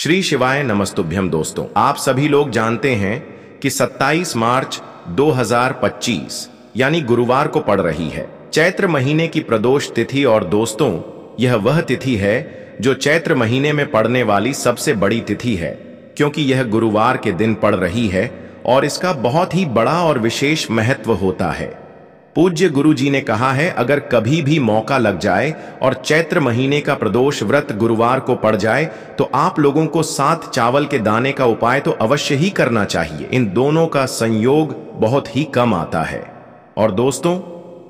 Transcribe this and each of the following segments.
श्री शिवाय नमस्तुभ्यम। दोस्तों, आप सभी लोग जानते हैं कि 27 मार्च 2025 यानी गुरुवार को पड़ रही है चैत्र महीने की प्रदोष तिथि। और दोस्तों, यह वह तिथि है जो चैत्र महीने में पड़ने वाली सबसे बड़ी तिथि है, क्योंकि यह गुरुवार के दिन पड़ रही है और इसका बहुत ही बड़ा और विशेष महत्व होता है। पूज्य गुरु जी ने कहा है, अगर कभी भी मौका लग जाए और चैत्र महीने का प्रदोष व्रत गुरुवार को पड़ जाए तो आप लोगों को 7 चावल के दाने का उपाय तो अवश्य ही करना चाहिए। इन दोनों का संयोग बहुत ही कम आता है। और दोस्तों,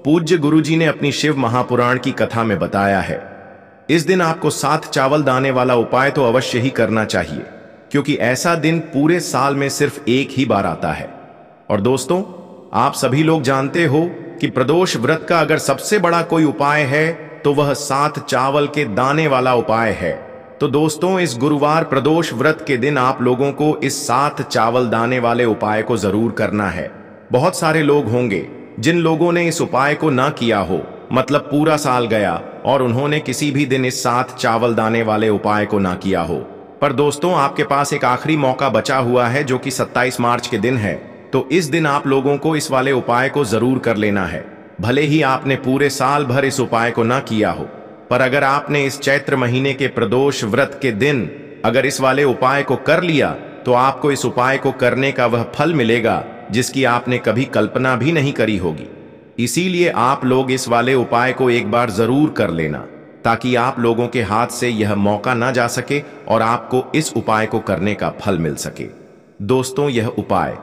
पूज्य गुरु जी ने अपनी शिव महापुराण की कथा में बताया है, इस दिन आपको 7 चावल दाने वाला उपाय तो अवश्य ही करना चाहिए, क्योंकि ऐसा दिन पूरे साल में सिर्फ एक ही बार आता है। और दोस्तों, आप सभी लोग जानते हो कि प्रदोष व्रत का अगर सबसे बड़ा कोई उपाय है तो वह 7 चावल के दाने वाला उपाय है। तो दोस्तों, इस गुरुवार प्रदोष व्रत के दिन आप लोगों को इस 7 चावल दाने वाले उपाय को जरूर करना है। बहुत सारे लोग होंगे जिन लोगों ने इस उपाय को ना किया हो, मतलब पूरा साल गया और उन्होंने किसी भी दिन इस 7 चावल दाने वाले उपाय को ना किया हो। पर दोस्तों, आपके पास एक आखिरी मौका बचा हुआ है जो कि 27 मार्च के दिन है। तो इस दिन आप लोगों को इस वाले उपाय को जरूर कर लेना है। भले ही आपने पूरे साल भर इस उपाय को ना किया हो, पर अगर आपने इस चैत्र महीने के प्रदोष व्रत के दिन अगर इस वाले उपाय को कर लिया तो आपको इस उपाय को करने का वह फल मिलेगा जिसकी आपने कभी कल्पना भी नहीं करी होगी। इसीलिए आप लोग इस वाले उपाय को एक बार जरूर कर लेना, ताकि आप लोगों के हाथ से यह मौका ना जा सके और आपको इस उपाय को करने का फल मिल सके। दोस्तों, यह उपाय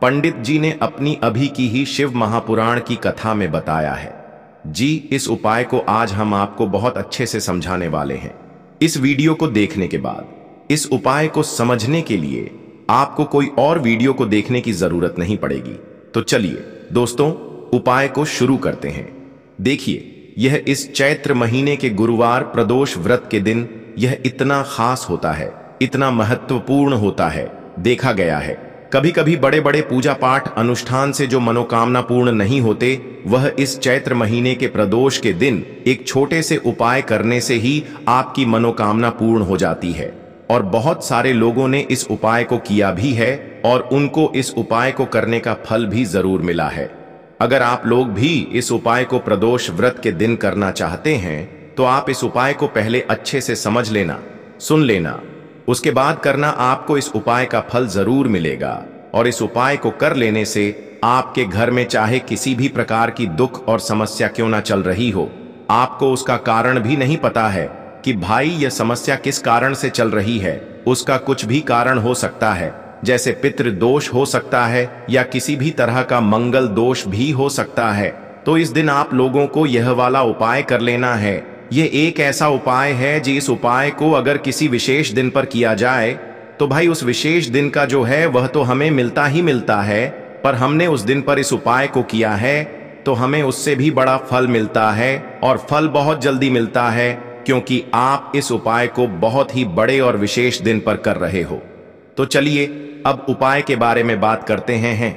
पंडित जी ने अपनी अभी की ही शिव महापुराण की कथा में बताया है। जी, इस उपाय को आज हम आपको बहुत अच्छे से समझाने वाले हैं। इस वीडियो को देखने के बाद इस उपाय को समझने के लिए आपको कोई और वीडियो को देखने की जरूरत नहीं पड़ेगी। तो चलिए दोस्तों, उपाय को शुरू करते हैं। देखिए, यह इस चैत्र महीने के गुरुवार प्रदोष व्रत के दिन यह इतना खास होता है, इतना महत्वपूर्ण होता है। देखा गया है कभी कभी बड़े बड़े पूजा पाठ अनुष्ठान से जो मनोकामना पूर्ण नहीं होते, वह इस चैत्र महीने के प्रदोष के दिन एक छोटे से उपाय करने से ही आपकी मनोकामना पूर्ण हो जाती है। और बहुत सारे लोगों ने इस उपाय को किया भी है और उनको इस उपाय को करने का फल भी जरूर मिला है। अगर आप लोग भी इस उपाय को प्रदोष व्रत के दिन करना चाहते हैं तो आप इस उपाय को पहले अच्छे से समझ लेना, सुन लेना, उसके बाद करना। आपको इस उपाय का फल जरूर मिलेगा। और इस उपाय को कर लेने से आपके घर में चाहे किसी भी प्रकार की दुख और समस्या क्यों ना चल रही हो, आपको उसका कारण भी नहीं पता है कि भाई यह समस्या किस कारण से चल रही है, उसका कुछ भी कारण हो सकता है, जैसे पितृ दोष हो सकता है या किसी भी तरह का मंगल दोष भी हो सकता है। तो इस दिन आप लोगों को यह वाला उपाय कर लेना है। ये एक ऐसा उपाय है जिस उपाय को अगर किसी विशेष दिन पर किया जाए तो भाई उस विशेष दिन का जो है वह तो हमें मिलता ही मिलता है, पर हमने उस दिन पर इस उपाय को किया है तो हमें उससे भी बड़ा फल मिलता है। और फल बहुत जल्दी मिलता है, क्योंकि आप इस उपाय को बहुत ही बड़े और विशेष दिन पर कर रहे हो। तो चलिए अब उपाय के बारे में बात करते हैं।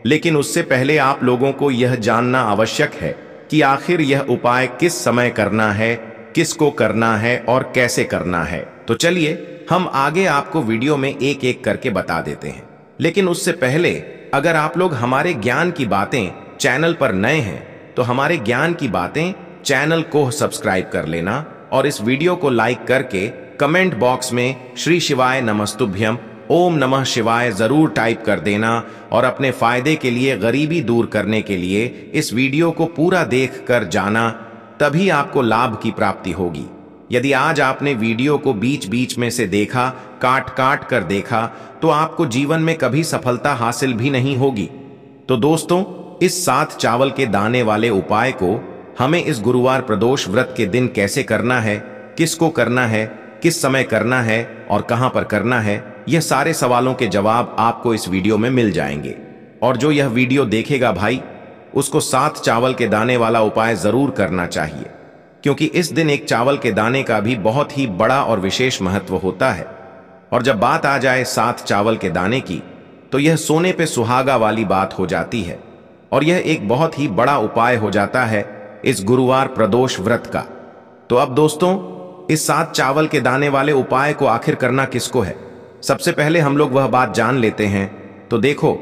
लेकिन उससे पहले आप लोगों को यह जानना आवश्यक है कि आखिर यह उपाय किस समय करना है, किसको करना है और कैसे करना है। तो चलिए हम आगे आपको वीडियो में एक एक करके बता देते हैं। लेकिन उससे पहले अगर आप लोग हमारे ज्ञान की बातें चैनल पर नए हैं तो हमारे ज्ञान की बातें चैनल को सब्सक्राइब कर लेना और इस वीडियो को लाइक करके कमेंट बॉक्स में श्री शिवाय नमस्तुभ्यम ओम नमः शिवाय जरूर टाइप कर देना। और अपने फायदे के लिए, गरीबी दूर करने के लिए इस वीडियो को पूरा देख कर जाना, तभी आपको लाभ की प्राप्ति होगी। यदि आज आपने वीडियो को बीच बीच में से देखा, काट काट कर देखा, तो आपको जीवन में कभी सफलता हासिल भी नहीं होगी। तो दोस्तों, इस 7 चावल के दाने वाले उपाय को हमें इस गुरुवार प्रदोष व्रत के दिन कैसे करना है, किसको करना है, किस समय करना है और कहां पर करना है, यह सारे सवालों के जवाब आपको इस वीडियो में मिल जाएंगे। और जो यह वीडियो देखेगा भाई, उसको 7 चावल के दाने वाला उपाय जरूर करना चाहिए, क्योंकि इस दिन एक चावल के दाने का भी बहुत ही बड़ा और विशेष महत्व होता है। और जब बात आ जाए 7 चावल के दाने की, तो यह सोने पे सुहागा वाली बात हो जाती है और यह एक बहुत ही बड़ा उपाय हो जाता है इस गुरुवार प्रदोष व्रत का। तो अब दोस्तों, इस 7 चावल के दाने वाले उपाय को आखिर करना किसको है? सबसे पहले हम लोग वह बात जान लेते हैं। तो देखो,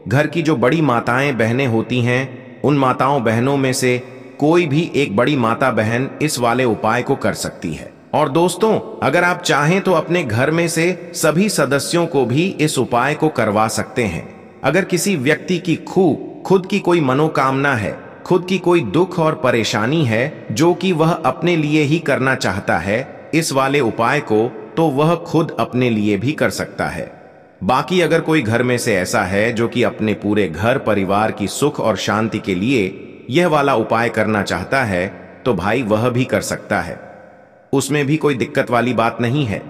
घर की जो बड़ी माताएं बहनें होती हैं, उन माताओं बहनों में से कोई भी एक बड़ी माता बहन इस वाले उपाय को कर सकती है। और दोस्तों, अगर आप चाहें तो अपने घर में से सभी सदस्यों को भी इस उपाय को करवा सकते हैं। अगर किसी व्यक्ति की खुद की कोई मनोकामना है, खुद की कोई दुख और परेशानी है जो कि वह अपने लिए ही करना चाहता है इस वाले उपाय को, तो वह खुद अपने लिए भी कर सकता है। बाकी अगर कोई घर में से ऐसा है जो कि अपने पूरे घर परिवार की सुख और शांति के लिए यह वाला उपाय करना चाहता है, तो भाई वह भी कर सकता है। उसमें भी कोई दिक्कत वाली बात नहीं है।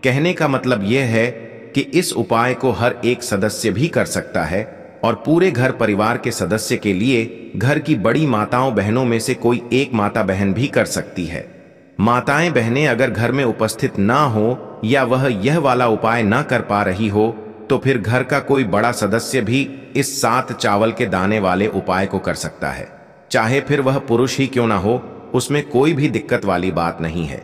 कहने का मतलब यह है कि इस उपाय को हर एक सदस्य भी कर सकता है और पूरे घर परिवार के सदस्य के लिए घर की बड़ी माताओं बहनों में से कोई एक माता बहन भी कर सकती है। माताएं बहनें अगर घर में उपस्थित ना हो या वह यह वाला उपाय ना कर पा रही हो, तो फिर घर का कोई बड़ा सदस्य भी इस 7 चावल के दाने वाले उपाय को कर सकता है। चाहे फिर वह पुरुष ही क्यों ना हो, उसमें कोई भी दिक्कत वाली बात नहीं है।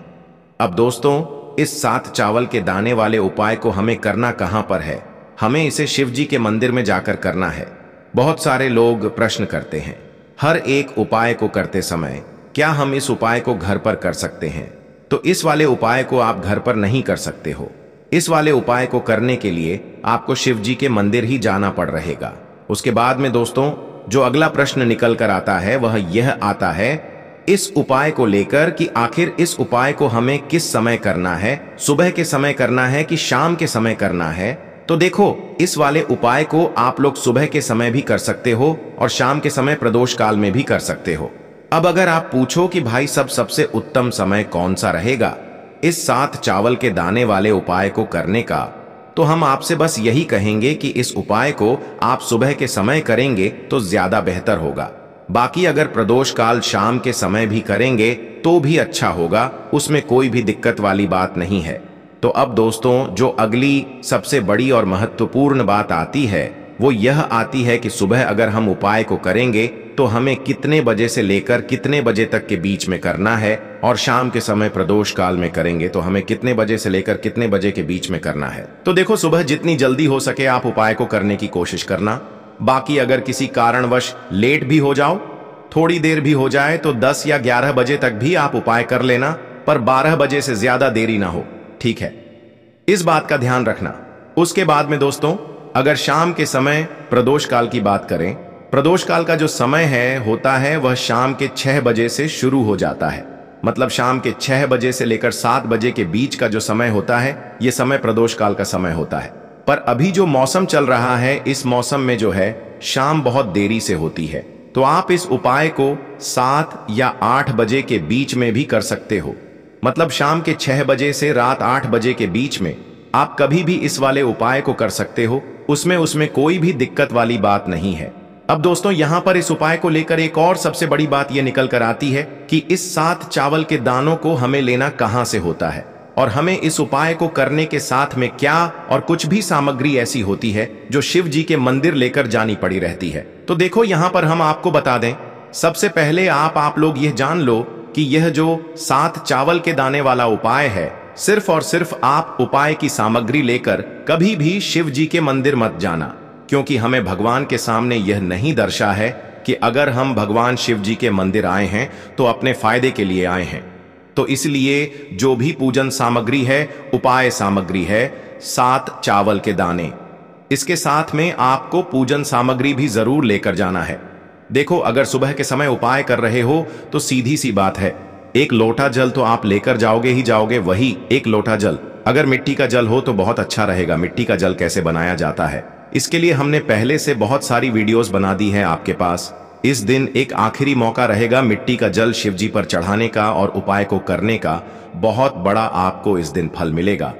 अब दोस्तों, इस 7 चावल के दाने वाले उपाय को हमें करना कहां पर है? हमें इसे शिव जी के मंदिर में जाकर करना है। बहुत सारे लोग प्रश्न करते हैं, हर एक उपाय को करते समय क्या हम इस उपाय को घर पर कर सकते हैं? तो इस वाले उपाय को आप घर पर नहीं कर सकते हो। इस वाले उपाय को करने के लिए आपको शिव जी के मंदिर ही जाना पड़ रहेगा। उसके बाद में दोस्तों, जो अगला प्रश्न निकल कर आता है वह यह आता है इस उपाय को लेकर कि आखिर इस उपाय को हमें किस समय करना है, सुबह के समय करना है कि शाम के समय करना है? तो देखो, इस वाले उपाय को आप लोग सुबह के समय भी कर सकते हो और शाम के समय प्रदोष काल में भी कर सकते हो। अब अगर आप पूछो कि भाई सबसे उत्तम समय कौन सा रहेगा इस 7 चावल के दाने वाले उपाय को करने का, तो हम आपसे बस यही कहेंगे कि इस उपाय को आप सुबह के समय करेंगे तो ज्यादा बेहतर होगा। बाकी अगर प्रदोष काल शाम के समय भी करेंगे तो भी अच्छा होगा, उसमें कोई भी दिक्कत वाली बात नहीं है। तो अब दोस्तों, जो अगली सबसे बड़ी और महत्वपूर्ण बात आती है वो यह आती है कि सुबह अगर हम उपाय को करेंगे तो हमें कितने बजे से लेकर कितने बजे तक के बीच में करना है, और शाम के समय प्रदोष काल में करेंगे तो हमें कितने बजे से लेकर कितने बजे के बीच में करना है। तो देखो, सुबह जितनी जल्दी हो सके आप उपाय को करने की कोशिश करना। बाकी अगर किसी कारणवश लेट भी हो जाओ, थोड़ी देर भी हो जाए, तो 10 या 11 बजे तक भी आप उपाय कर लेना, पर 12 बजे से ज्यादा देरी ना हो, ठीक है? इस बात का ध्यान रखना। उसके बाद में दोस्तों, अगर शाम के समय प्रदोष काल की बात करें, प्रदोष काल का जो समय है होता है वह शाम के 6 बजे से शुरू हो जाता है। मतलब शाम के 6 बजे से लेकर 7 बजे के बीच का जो समय होता है, यह समय प्रदोष काल का समय होता है। पर अभी जो मौसम चल रहा है, इस मौसम में जो है शाम बहुत देरी से होती है, तो आप इस उपाय को 7 या 8 बजे के बीच में भी कर सकते हो। मतलब शाम के 6 बजे से रात 8 बजे के बीच में आप कभी भी इस वाले उपाय को कर सकते हो। उसमें कोई भी दिक्कत वाली बात नहीं है। अब दोस्तों, यहां पर इस उपाय को लेकर एक और सबसे बड़ी बात यह निकल कर आती है कि इस 7 चावल के दानों को हमें लेना कहां से होता है, और हमें इस उपाय को करने के साथ में क्या और कुछ भी सामग्री ऐसी होती है जो शिव जी के मंदिर लेकर जानी पड़ी रहती है। तो देखो, यहां पर हम आपको बता दें, सबसे पहले आप लोग यह जान लो कि यह जो 7 चावल के दाने वाला उपाय है, सिर्फ और सिर्फ आप उपाय की सामग्री लेकर कभी भी शिव जी के मंदिर मत जाना, क्योंकि हमें भगवान के सामने यह नहीं दर्शा है कि अगर हम भगवान शिव जी के मंदिर आए हैं तो अपने फायदे के लिए आए हैं। तो इसलिए जो भी पूजन सामग्री है, उपाय सामग्री है 7 चावल के दाने, इसके साथ में आपको पूजन सामग्री भी जरूर लेकर जाना है। देखो, अगर सुबह के समय उपाय कर रहे हो तो सीधी सी बात है, एक लोटा जल तो आप लेकर जाओगे ही जाओगे। वही एक लोटा जल अगर मिट्टी का जल हो तो बहुत अच्छा रहेगा। मिट्टी का जल कैसे बनाया जाता है, इसके लिए हमने पहले से बहुत सारी वीडियोस बना दी हैं आपके पास। इस दिन एक आखिरी मौका रहेगा मिट्टी का जल शिव जी पर चढ़ाने का और उपाय को करने का। बहुत बड़ा आपको इस दिन फल मिलेगा।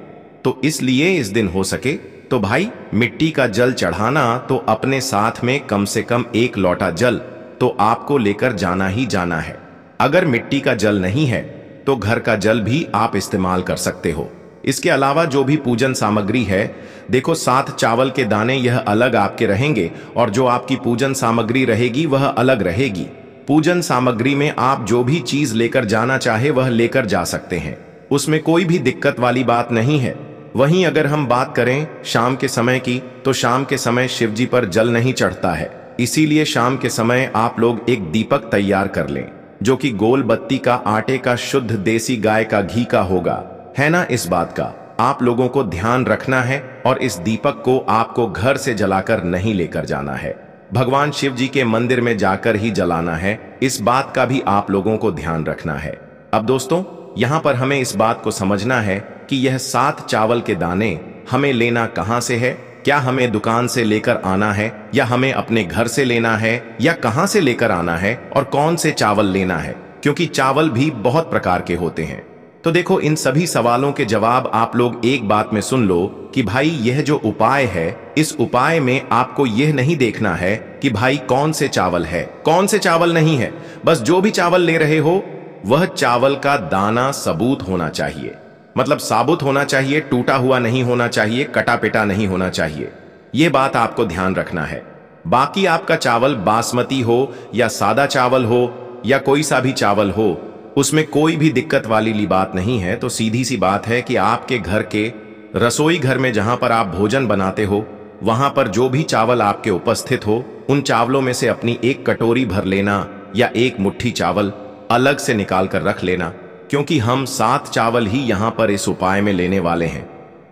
तो इसलिए इस दिन हो सके तो भाई मिट्टी का जल चढ़ाना, तो अपने साथ में कम से कम 1 लोटा जल तो आपको लेकर जाना ही जाना है। अगर मिट्टी का जल नहीं है तो घर का जल भी आप इस्तेमाल कर सकते हो। इसके अलावा जो भी पूजन सामग्री है, देखो 7 चावल के दाने यह अलग आपके रहेंगे और जो आपकी पूजन सामग्री रहेगी वह अलग रहेगी। पूजन सामग्री में आप जो भी चीज लेकर जाना चाहे वह लेकर जा सकते हैं। उसमें कोई भी दिक्कत वाली बात नहीं है। वहीं अगर हम बात करें शाम के समय की, तो शाम के समय शिव जी पर जल नहीं चढ़ता है। इसीलिए शाम के समय आप लोग एक दीपक तैयार कर लें, जो कि गोल बत्ती का, आटे का, शुद्ध देसी गाय का घी का होगा, है ना। इस बात का आप लोगों को ध्यान रखना है और इस दीपक को आपको घर से जलाकर नहीं लेकर जाना है, भगवान शिव जी के मंदिर में जाकर ही जलाना है। इस बात का भी आप लोगों को ध्यान रखना है। अब दोस्तों, यहाँ पर हमें इस बात को समझना है कि यह 7 चावल के दाने हमें लेना कहाँ से है। क्या हमें दुकान से लेकर आना है, या हमें अपने घर से लेना है, या कहाँ से लेकर आना है, और कौन से चावल लेना है, क्योंकि चावल भी बहुत प्रकार के होते हैं। तो देखो, इन सभी सवालों के जवाब आप लोग एक बात में सुन लो कि भाई यह जो उपाय है, इस उपाय में आपको यह नहीं देखना है कि भाई कौन से चावल है, कौन से चावल नहीं है। बस जो भी चावल ले रहे हो वह चावल का दाना सबूत होना चाहिए, मतलब साबुत होना चाहिए, टूटा हुआ नहीं होना चाहिए, कटा पिटा नहीं होना चाहिए। यह बात आपको ध्यान रखना है। बाकी आपका चावल बासमती हो या सादा चावल हो या कोई सा भी चावल हो, उसमें कोई भी दिक्कत वाली बात नहीं है। तो सीधी सी बात है कि आपके घर के रसोई घर में जहां पर आप भोजन बनाते हो, वहां पर जो भी चावल आपके उपस्थित हो, उन चावलों में से अपनी एक कटोरी भर लेना या एक मुट्ठी चावल अलग से निकाल कर रख लेना, क्योंकि हम 7 चावल ही यहां पर इस उपाय में लेने वाले हैं।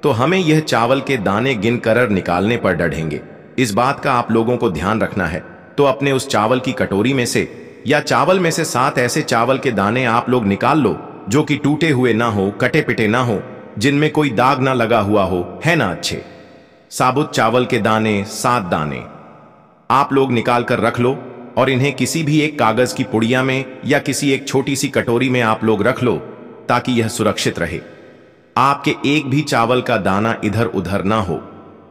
तो हमें यह चावल के दाने गिनकर निकालने पर डढ़ेंगे। इस बात का आप लोगों को ध्यान रखना है। तो अपने उस चावल की कटोरी में से या चावल में से 7 ऐसे चावल के दाने आप लोग निकाल लो जो कि टूटे हुए ना हो, कटे पिटे ना हो, जिनमें कोई दाग ना लगा हुआ हो, है ना। अच्छे साबुत चावल के दाने 7 दाने आप लोग निकाल कर रख लो और इन्हें किसी भी एक कागज की पुड़िया में या किसी एक छोटी सी कटोरी में आप लोग रख लो, ताकि यह सुरक्षित रहे। आपके एक भी चावल का दाना इधर उधर ना हो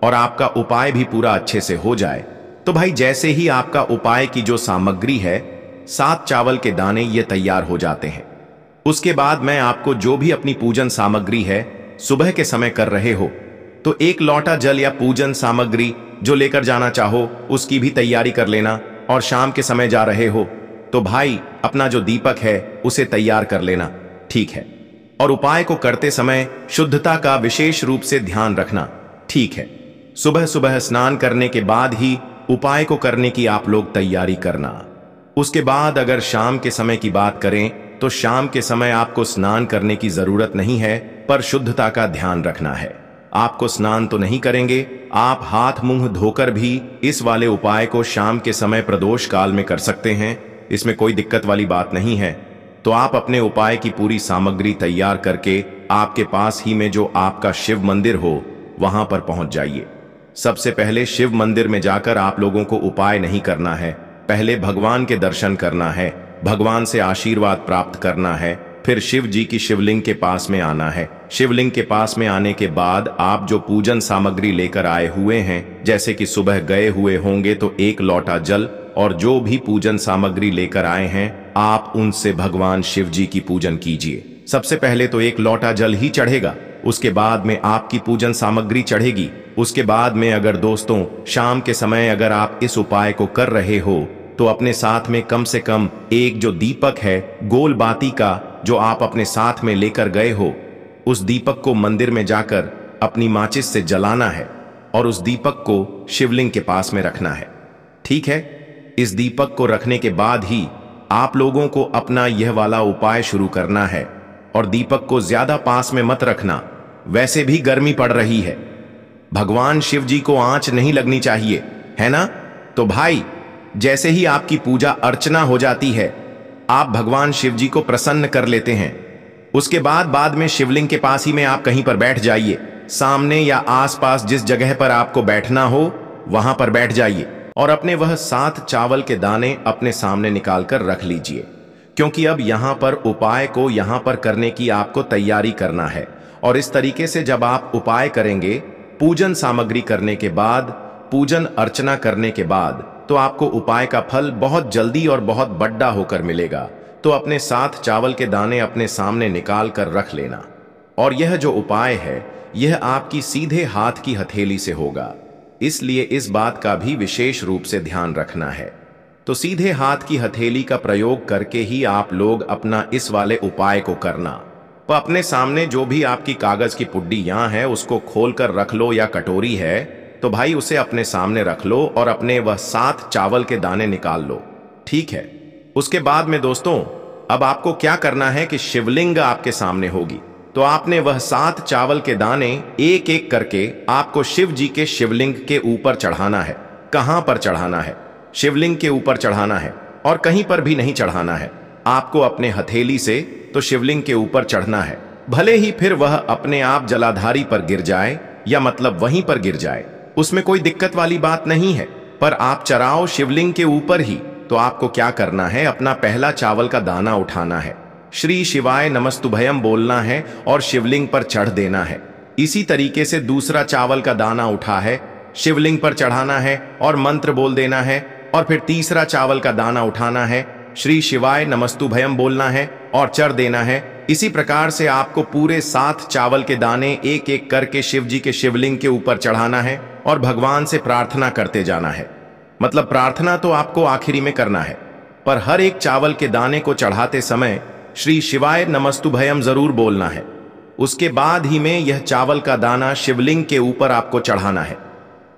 और आपका उपाय भी पूरा अच्छे से हो जाए। तो भाई जैसे ही आपका उपाय की जो सामग्री है, 7 चावल के दाने ये तैयार हो जाते हैं, उसके बाद मैं आपको जो भी अपनी पूजन सामग्री है सुबह के समय कर रहे हो, तो 1 लोटा जल या पूजन सामग्री जो लेकर जाना चाहो उसकी भी तैयारी कर लेना। और शाम के समय जा रहे हो तो भाई अपना जो दीपक है उसे तैयार कर लेना, ठीक है। और उपाय को करते समय शुद्धता का विशेष रूप से ध्यान रखना, ठीक है। सुबह सुबह स्नान करने के बाद ही उपाय को करने की आप लोग तैयारी करना। उसके बाद अगर शाम के समय की बात करें तो शाम के समय आपको स्नान करने की जरूरत नहीं है, पर शुद्धता का ध्यान रखना है। आपको स्नान तो नहीं करेंगे, आप हाथ मुंह धोकर भी इस वाले उपाय को शाम के समय प्रदोष काल में कर सकते हैं, इसमें कोई दिक्कत वाली बात नहीं है। तो आप अपने उपाय की पूरी सामग्री तैयार करके आपके पास ही में जो आपका शिव मंदिर हो वहां पर पहुंच जाइए। सबसे पहले शिव मंदिर में जाकर आप लोगों को उपाय नहीं करना है, पहले भगवान के दर्शन करना है, भगवान से आशीर्वाद प्राप्त करना है, फिर शिव जी की शिवलिंग के पास में आना है। शिवलिंग के पास में आने के बाद आप जो पूजन सामग्री लेकर आए हुए हैं, जैसे कि सुबह गए हुए होंगे तो 1 लोटा जल और जो भी पूजन सामग्री लेकर आए हैं, आप उनसे भगवान शिव जी की पूजन कीजिए। सबसे पहले तो 1 लोटा जल ही चढ़ेगा, उसके बाद में आपकी पूजन सामग्री चढ़ेगी। उसके बाद में अगर दोस्तों शाम के समय अगर आप इस उपाय को कर रहे हो तो अपने साथ में कम से कम एक जो दीपक है गोल बाती का, जो आप अपने साथ में लेकर गए हो, उस दीपक को मंदिर में जाकर अपनी माचिस से जलाना है और उस दीपक को शिवलिंग के पास में रखना है, ठीक है। इस दीपक को रखने के बाद ही आप लोगों को अपना यह वाला उपाय शुरू करना है। और दीपक को ज्यादा पास में मत रखना, वैसे भी गर्मी पड़ रही है, भगवान शिव जी को आंच नहीं लगनी चाहिए, है ना। तो भाई जैसे ही आपकी पूजा अर्चना हो जाती है, आप भगवान शिव जी को प्रसन्न कर लेते हैं। उसके बाद में शिवलिंग के पास ही में आप कहीं पर बैठ जाइए, सामने या आसपास जिस जगह पर आपको बैठना हो वहां पर बैठ जाइए और अपने वह 7 चावल के दाने अपने सामने निकाल कर रख लीजिए, क्योंकि अब यहां पर उपाय को यहां पर करने की आपको तैयारी करना है। और इस तरीके से जब आप उपाय करेंगे, पूजन सामग्री करने के बाद, पूजन अर्चना करने के बाद, तो आपको उपाय का फल बहुत जल्दी और बहुत बड़ा होकर मिलेगा। तो अपने 7 चावल के दाने अपने सामने निकाल कर रख लेना। और यह जो उपाय है यह आपकी सीधे हाथ की हथेली से होगा, इसलिए इस बात का भी विशेष रूप से ध्यान रखना है। तो सीधे हाथ की हथेली का प्रयोग करके ही आप लोग अपना इस वाले उपाय को करना। तो अपने सामने जो भी आपकी कागज की पुड्डी यहाँ है उसको खोलकर रख लो, या कटोरी है तो भाई उसे अपने सामने रख लो और अपने वह 7 चावल के दाने निकाल लो। ठीक है। उसके बाद में दोस्तों अब आपको क्या करना है कि शिवलिंग आपके सामने होगी, तो आपने वह 7 चावल के दाने एक एक करके आपको शिव जी के शिवलिंग के ऊपर चढ़ाना है। कहां पर चढ़ाना है? शिवलिंग के ऊपर चढ़ाना है, और कहीं पर भी नहीं चढ़ाना है। आपको अपने हथेली से तो शिवलिंग के ऊपर चढ़ना है, भले ही फिर वह अपने आप जलाधारी पर गिर जाए या मतलब वहीं पर गिर जाए, उसमें कोई दिक्कत वाली बात नहीं है। पर आप चढ़ाओ शिवलिंग के ऊपर ही। तो आपको क्या करना है, अपना पहला चावल का दाना उठाना है, श्री शिवाय नमस्तुभयम बोलना है और शिवलिंग पर चढ़ देना है। इसी तरीके से दूसरा चावल का दाना उठा है, शिवलिंग पर चढ़ाना है और मंत्र बोल देना है। और फिर तीसरा चावल का दाना उठाना है, श्री शिवाय नमस्तुभयम बोलना है और चढ़ देना है। इसी प्रकार से आपको पूरे 7 चावल के दाने एक एक करके शिव जी के शिवलिंग के ऊपर चढ़ाना है और भगवान से प्रार्थना करते जाना है। मतलब प्रार्थना तो आपको आखिरी में करना है, पर हर एक चावल के दाने को चढ़ाते समय श्री शिवाय नमस्तुभयम जरूर बोलना है। उसके बाद ही में यह चावल का दाना शिवलिंग के ऊपर आपको चढ़ाना है।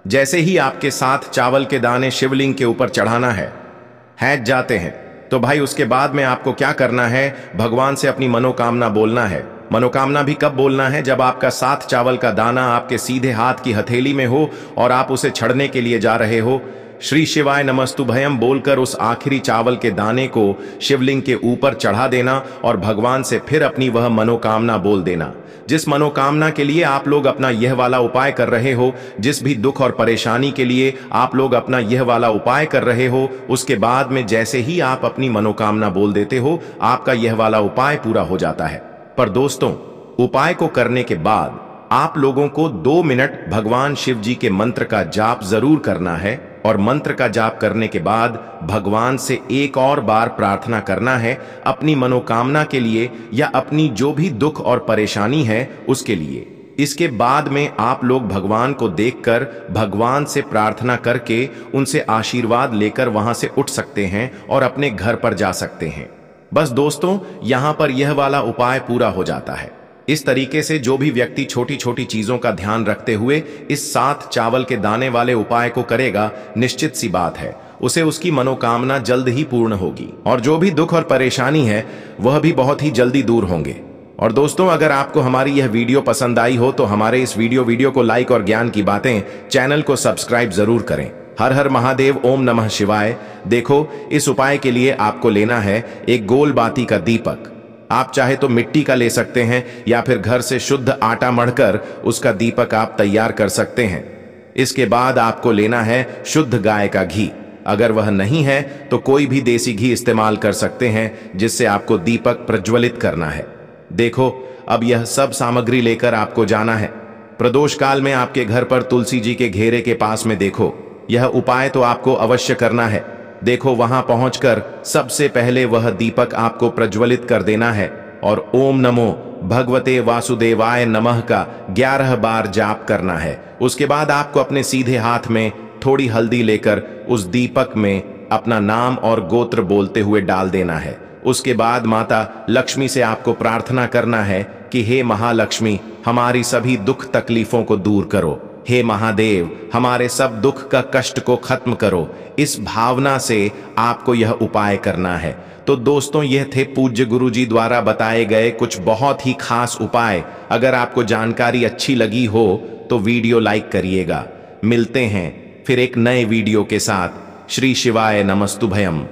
जैसे ही आपके 7 चावल के दाने शिवलिंग के ऊपर चढ़ाना है जाते हैं, तो भाई उसके बाद में आपको क्या करना है, भगवान से अपनी मनोकामना बोलना है। मनोकामना भी कब बोलना है, जब आपका 7 चावल का दाना आपके सीधे हाथ की हथेली में हो और आप उसे छड़ने के लिए जा रहे हो। श्री शिवाय नमस्तुभयम बोलकर उस आखिरी चावल के दाने को शिवलिंग के ऊपर चढ़ा देना और भगवान से फिर अपनी वह मनोकामना बोल देना, जिस मनोकामना के लिए आप लोग अपना यह वाला उपाय कर रहे हो, जिस भी दुख और परेशानी के लिए आप लोग अपना यह वाला उपाय कर रहे हो। उसके बाद में जैसे ही आप अपनी मनोकामना बोल देते हो, आपका यह वाला उपाय पूरा हो जाता है। पर दोस्तों, उपाय को करने के बाद आप लोगों को 2 मिनट भगवान शिव जी के मंत्र का जाप जरूर करना है, और मंत्र का जाप करने के बाद भगवान से एक और बार प्रार्थना करना है अपनी मनोकामना के लिए या अपनी जो भी दुख और परेशानी है उसके लिए। इसके बाद में आप लोग भगवान को देखकर भगवान से प्रार्थना करके उनसे आशीर्वाद लेकर वहां से उठ सकते हैं और अपने घर पर जा सकते हैं। बस दोस्तों, यहां पर यह वाला उपाय पूरा हो जाता है। इस तरीके से जो भी व्यक्ति छोटी छोटी चीजों का ध्यान रखते हुए इस 7 चावल के दाने वाले उपाय को करेगा, निश्चित सी बात है उसे उसकी मनोकामना जल्द ही पूर्ण होगी, और जो भी दुख और परेशानी है वह भी बहुत ही जल्दी दूर होंगे। और दोस्तों, अगर आपको हमारी यह वीडियो पसंद आई हो तो हमारे इस वीडियो को लाइक और ज्ञान की बातें चैनल को सब्सक्राइब जरूर करें। हर हर महादेव, ओम नमः शिवाय। देखो, इस उपाय के लिए आपको लेना है एक गोल बाती का दीपक। आप चाहे तो मिट्टी का ले सकते हैं या फिर घर से शुद्ध आटा मढ़कर उसका दीपक आप तैयार कर सकते हैं। इसके बाद आपको लेना है शुद्ध गाय का घी। अगर वह नहीं है तो कोई भी देसी घी इस्तेमाल कर सकते हैं, जिससे आपको दीपक प्रज्वलित करना है। देखो, अब यह सब सामग्री लेकर आपको जाना है। प्रदोष काल में आपके घर पर तुलसी जी के घेरे के पास में देखो, यह उपाय तो आपको अवश्य करना है। देखो, वहां पहुंचकर सबसे पहले वह दीपक आपको प्रज्वलित कर देना है और ओम नमो भगवते वासुदेवाय नमः का 11 बार जाप करना है। उसके बाद आपको अपने सीधे हाथ में थोड़ी हल्दी लेकर उस दीपक में अपना नाम और गोत्र बोलते हुए डाल देना है। उसके बाद माता लक्ष्मी से आपको प्रार्थना करना है कि हे महालक्ष्मी, हमारी सभी दुख तकलीफों को दूर करो। हे महादेव, हमारे सब दुख का कष्ट को खत्म करो। इस भावना से आपको यह उपाय करना है। तो दोस्तों, यह थे पूज्य गुरु जी द्वारा बताए गए कुछ बहुत ही खास उपाय। अगर आपको जानकारी अच्छी लगी हो तो वीडियो लाइक करिएगा। मिलते हैं फिर एक नए वीडियो के साथ। श्री शिवाय नमस्तुभयम।